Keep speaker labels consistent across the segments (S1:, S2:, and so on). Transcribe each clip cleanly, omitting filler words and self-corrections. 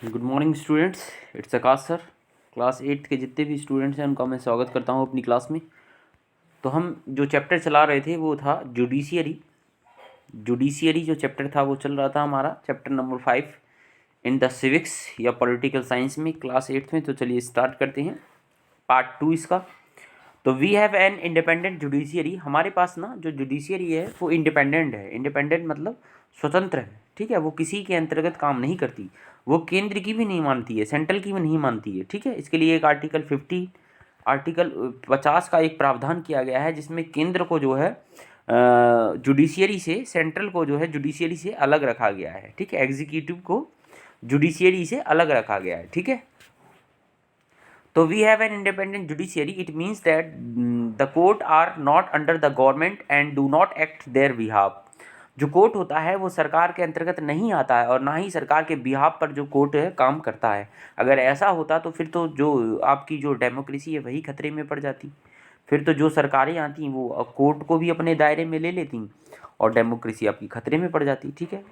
S1: Good morning students, it's Akash sir. Class 8 के जितने भी स्टूडेंट्स हैं उनका मैं स्वागत करता हूं अपनी क्लास में। तो हम जो चैप्टर चला रहे थे वो था जुडिशियरी। जुडिशियरी जो चैप्टर था वो चल रहा था हमारा chapter number 5 in the civics या पॉलिटिकल साइंस में क्लास 8 में। तो चलिए स्टार्ट करते हैं पार्ट 2 इसका। तो we have an independent judiciary. हमारे पास ना जो जुडिशियरी है वो इंडिपेंडेंट है। इंडिपेंडेंट मतलब स्वतंत्र है, ठीक है। वो किसी के अंतर्गत काम नहीं करती, वो केंद्र की भी नहीं मानती है, सेंट्रल की भी नहीं मानती है, ठीक है। इसके लिए एक आर्टिकल 50 का एक प्रावधान किया गया है जिसमें केंद्र को जो है जुडिशियरी से, सेंट्रल को जो है जुडिशियरी से अलग रखा गया है, ठीक है। एग्जीक्यूटिव को जुडिशियरी से अलग रखा गया है, ठीक है। तो we have an independent judiciary. It means that the court are not under the government and do not act their behalf. जो कोर्ट होता है वो सरकार के अंतर्गत नहीं आता है और ना ही सरकार के बिहाफ पर जो कोर्ट है काम करता है। अगर ऐसा होता तो फिर तो जो आपकी जो डेमोक्रेसी है वही खतरे में पड़ जाती। फिर तो जो सरकारें आती वो कोर्ट को भी अपने दायरे में ले लेती और डेमोक्रेसी आपकी खतरे में पड़ जाती, ठीक है।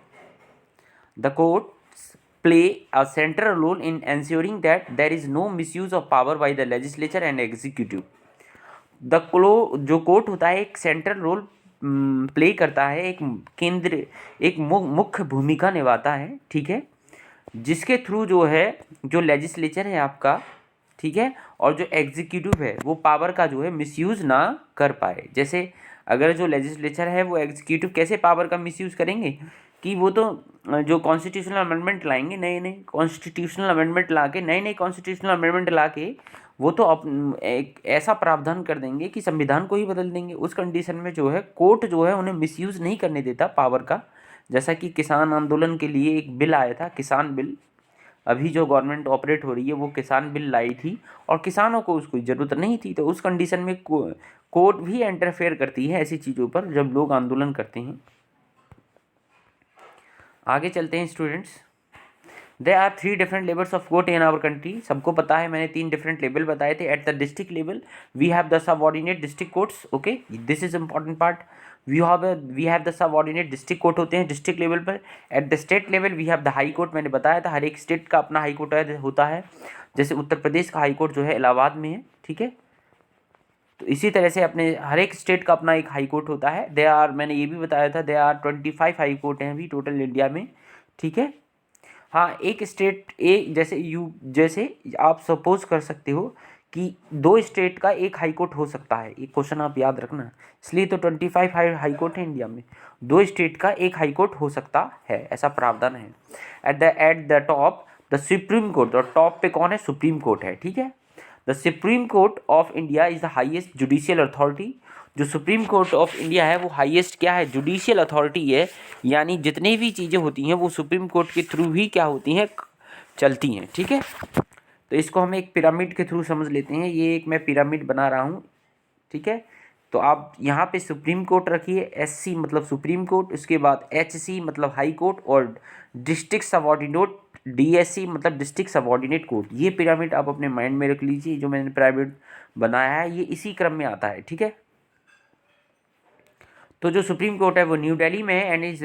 S1: The courts play a central role in ensuring that there is no misuse of power by the legislature and executive. जो कोर्ट होता है एक सेंट्रल रोल प्ले करता है, एक केंद्र, एक मुख्य भूमिका निभाता है, ठीक है। जिसके थ्रू जो है जो लेजिस्लेचर है आपका, ठीक है, और जो एग्जीक्यूटिव है वो पावर का जो है मिसयूज़ ना कर पाए। जैसे अगर जो लेजिस्लेचर है वो एग्जीक्यूटिव कैसे पावर का मिसयूज़ करेंगे कि वो तो जो कॉन्स्टिट्यूशनल अमेंडमेंट लाएंगे, नए नए कॉन्स्टिट्यूशनल अमेंडमेंट ला के, नए नए कॉन्स्टिट्यूशनल अमेंडमेंट ला के वो तो एक ऐसा प्रावधान कर देंगे कि संविधान को ही बदल देंगे। उस कंडीशन में जो है कोर्ट जो है उन्हें मिसयूज़ नहीं करने देता पावर का। जैसा कि किसान आंदोलन के लिए एक बिल आया था, किसान बिल। अभी जो गवर्नमेंट ऑपरेट हो रही है वो किसान बिल लाई थी और किसानों को उसकी ज़रूरत नहीं थी। तो उस कंडीशन में कोर्ट भी इंटरफेयर करती है ऐसी चीज़ों पर जब लोग आंदोलन करते हैं। आगे चलते हैं students. There are 3 different levels of court in our country. सबको पता है, मैंने 3 डिफरेंट लेवल बताए थे। At the district level we have the subordinate district courts, okay, this is important part. We have the subordinate district court होते हैं district level पर। At the state level we have the high court. मैंने बताया था हर एक state का अपना high court होता है। जैसे उत्तर प्रदेश का हाई कोर्ट जो है इलाहाबाद में है, ठीक है। तो इसी तरह से अपने हर एक स्टेट का अपना एक हाई कोर्ट होता है। दे आर, मैंने ये भी बताया था, दे आर 25 हाई कोर्ट हैं अभी टोटल इंडिया में, ठीक है। हाँ, एक स्टेट जैसे आप सपोज कर सकते हो कि 2 स्टेट का एक हाई कोर्ट हो सकता है। एक क्वेश्चन आप याद रखना, इसलिए तो 25 हाई कोर्ट है इंडिया में। 2 स्टेट का एक हाई कोर्ट हो सकता है, ऐसा प्रावधान है। At the top the supreme court. और टॉप पे कौन है? सुप्रीम कोर्ट है, ठीक है। The supreme court of India is the highest judicial authority. जो सुप्रीम कोर्ट ऑफ इंडिया है वो हाईएस्ट क्या है? जुडिशियल अथॉरिटी है। यानी जितनी भी चीज़ें होती हैं वो सुप्रीम कोर्ट के थ्रू ही क्या होती हैं? चलती हैं, ठीक है। तो इसको हम एक पिरामिड के थ्रू समझ लेते हैं। ये एक मैं पिरामिड बना रहा हूँ, ठीक है। तो आप यहाँ पे सुप्रीम कोर्ट रखिए, SC मतलब सुप्रीम कोर्ट, उसके बाद HC मतलब हाई कोर्ट, और डिस्ट्रिक्ट सबऑर्डिनेट DSC मतलब डिस्ट्रिक्ट सबऑर्डिनेट कोर्ट। ये पिरामिड आप अपने माइंड में रख लीजिए। जो मैंने पिरामिड बनाया है ये इसी क्रम में आता है, ठीक है। तो जो सुप्रीम कोर्ट है वो न्यू दिल्ली में है and is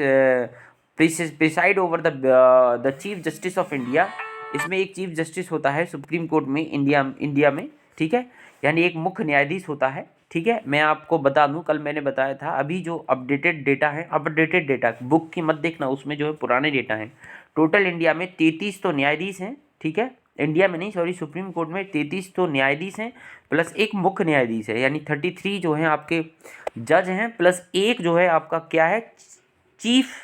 S1: preside over the chief justice of India. इसमें एक चीफ जस्टिस होता है सुप्रीम कोर्ट में इंडिया में, ठीक है। यानी एक मुख्य न्यायाधीश होता है, ठीक है। मैं आपको बता दूं, कल मैंने बताया था, अभी जो अपडेटेड डेटा बुक की मत देखना, उसमें जो है पुराने डेटा हैं। टोटल इंडिया में 33 तो न्यायाधीश हैं, ठीक है। इंडिया में नहीं, सॉरी, सुप्रीम कोर्ट में 33 तो न्यायाधीश हैं प्लस एक मुख्य न्यायाधीश है। यानी 33 जो हैं आपके जज हैं प्लस एक जो है आपका क्या है? चीफ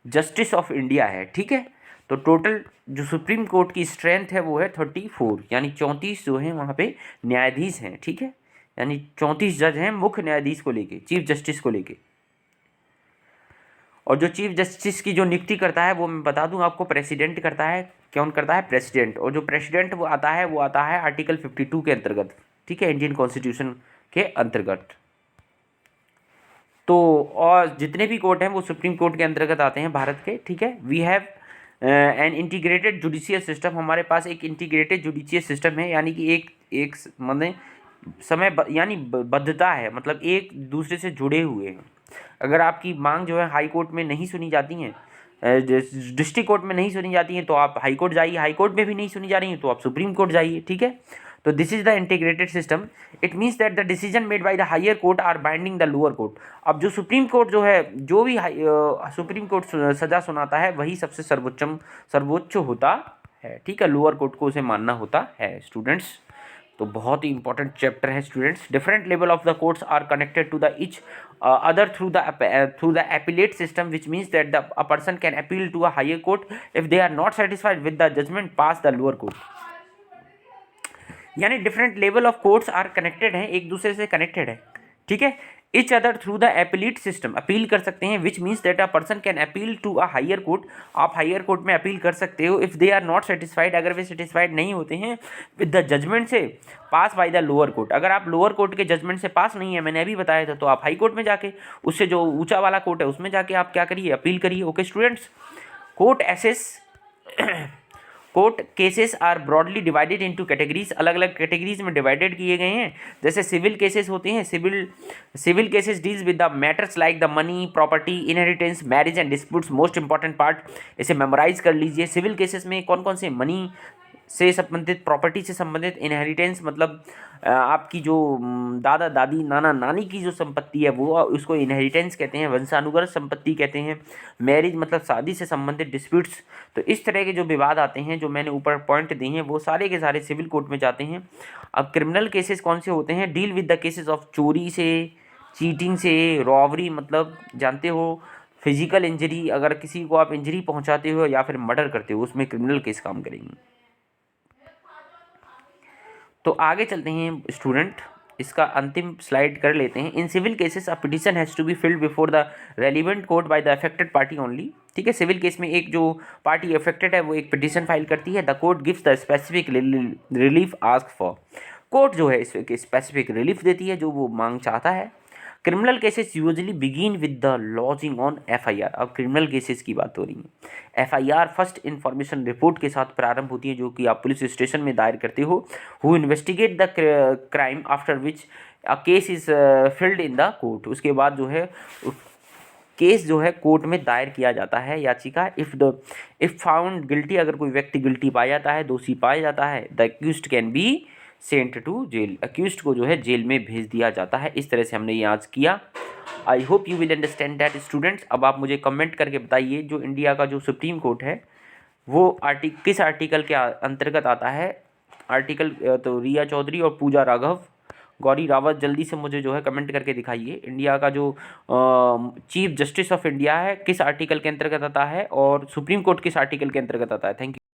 S1: जस्टिस ऑफ इंडिया है, ठीक है। तो टोटल जो सुप्रीम कोर्ट की स्ट्रेंथ है वो है 34, यानी 34 जो है वहाँ पे न्यायाधीश हैं, ठीक है। यानी 34 जज हैं मुख्य न्यायाधीश को लेके, चीफ जस्टिस को लेके। और जो चीफ जस्टिस की जो नियुक्ति करता है वो मैं बता दूं आपको, प्रेसिडेंट करता है। कौन करता है? प्रेसिडेंट। और जो प्रेसिडेंट वो आता है आर्टिकल 52 के अंतर्गत, ठीक है, इंडियन कॉन्स्टिट्यूशन के अंतर्गत। तो और जितने भी कोर्ट हैं वो सुप्रीम कोर्ट के अंतर्गत आते हैं भारत के, ठीक है। We have an integrated judicial system. हमारे पास एक इंटीग्रेटेड जुडिशियल सिस्टम है, यानी कि एक मतलब यानी बद्धता है, मतलब एक दूसरे से जुड़े हुए हैं। अगर आपकी मांग जो है हाई कोर्ट में नहीं सुनी जाती हैं डिस्ट्रिक्ट कोर्ट में नहीं सुनी जाती हैं तो आप हाई कोर्ट जाइए, हाई कोर्ट में भी नहीं सुनी जा रही हैं तो आप सुप्रीम कोर्ट जाइए, ठीक है। तो this is the integrated system. It means that the decision made by the higher court are binding the lower court. अब जो सुप्रीम कोर्ट जो है, जो भी सुप्रीम कोर्ट सजा सुनाता है वही सबसे सर्वोच्च होता है, ठीक है। लोअर कोर्ट को उसे मानना होता है स्टूडेंट्स। तो बहुत ही इंपॉर्टेंट चैप्टर है students. Different level of the courts are connected to the each other through the appellate system, which means that a person can appeal to a higher court if they are not satisfied with the judgment passed the lower court। यानी different level of courts are connected हैं, एक दूसरे से connected है, ठीक है। Each other through the appellate system, appeal कर सकते हैं, which means that a person can appeal to a higher court. आप हायर कोर्ट में अपील कर सकते हो if they are not satisfied, अगर वे सेटिस्फाइड नहीं होते हैं विद द जजमेंट से पास बाय द लोअर कोर्ट। अगर आप लोअर कोर्ट के जजमेंट से पास नहीं है, मैंने अभी बताया था, तो आप हाई कोर्ट में जाके, उससे जो ऊंचा वाला कोर्ट है उसमें जाके आप क्या करिए, अपील करिए। Okay students. Court cases are broadly divided into categories, अलग अलग कैटेगरीज में डिवाइडेड किए गए हैं। जैसे सिविल केसेस होते हैं, civil cases deals with the matters like the money, property, inheritance, marriage and disputes. Most important part, इसे मेमोराइज कर लीजिए। सिविल केसेस में कौन कौन से, मनी से संबंधित, प्रॉपर्टी से संबंधित, इनहेरिटेंस मतलब आपकी जो दादा दादी नाना नानी की जो संपत्ति है वो, उसको इनहेरिटेंस कहते हैं, वंशानुगत संपत्ति कहते हैं। मैरिज मतलब शादी से संबंधित डिस्प्यूट्स। तो इस तरह के जो विवाद आते हैं, जो मैंने ऊपर पॉइंट दिए हैं, वो सारे के सारे सिविल कोर्ट में जाते हैं। अब क्रिमिनल केसेस कौन से होते हैं, deal with the cases of चोरी से, चीटिंग से, रॉबरी मतलब जानते हो फिजिकल इंजरी, अगर किसी को आप इंजरी पहुंचाते हो या फिर मर्डर करते हो, उसमें क्रिमिनल केस काम करेंगे। तो आगे चलते हैं स्टूडेंट, इसका अंतिम स्लाइड कर लेते हैं। In civil cases a petition has to be filed before the relevant court by the affected party only, ठीक है। सिविल केस में एक जो पार्टी अफेक्टेड है वो एक पिटीशन फाइल करती है। The court gives the specific relief ask for, court जो है इसके स्पेसिफिक रिलीफ देती है जो वो मांग चाहता है। Criminal cases usually begin with the lodging on FIR. अब क्रिमिनल केसेस की बात हो रही है। एफआईआर फर्स्ट इन्फॉर्मेशन रिपोर्ट के साथ प्रारंभ होती है, जो कि आप पुलिस स्टेशन में दायर करते हो। Who investigate the crime after which a case is filled in the court. उसके बाद जो है केस जो है कोर्ट में दायर किया जाता है, याचिका। इफ फाउंड गिल्टी, अगर कोई व्यक्ति गिल्टी पाया जाता है, दोषी पाया जाता है, the accused can be sent to jail, accused को जो है जेल में भेज दिया जाता है। इस तरह से हमने ये आज किया। I hope you will understand that students. अब आप मुझे कमेंट करके बताइए, जो इंडिया का जो सुप्रीम कोर्ट है वो किस आर्टिकल के अंतर्गत आता है। आर्टिकल तो रिया चौधरी और पूजा राघव, गौरी रावत, जल्दी से मुझे जो है कमेंट करके दिखाइए, इंडिया का जो चीफ जस्टिस ऑफ इंडिया है किस आर्टिकल के अंतर्गत आता है और सुप्रीम कोर्ट किस आर्टिकल के अंतर्गत आता है। Thank you.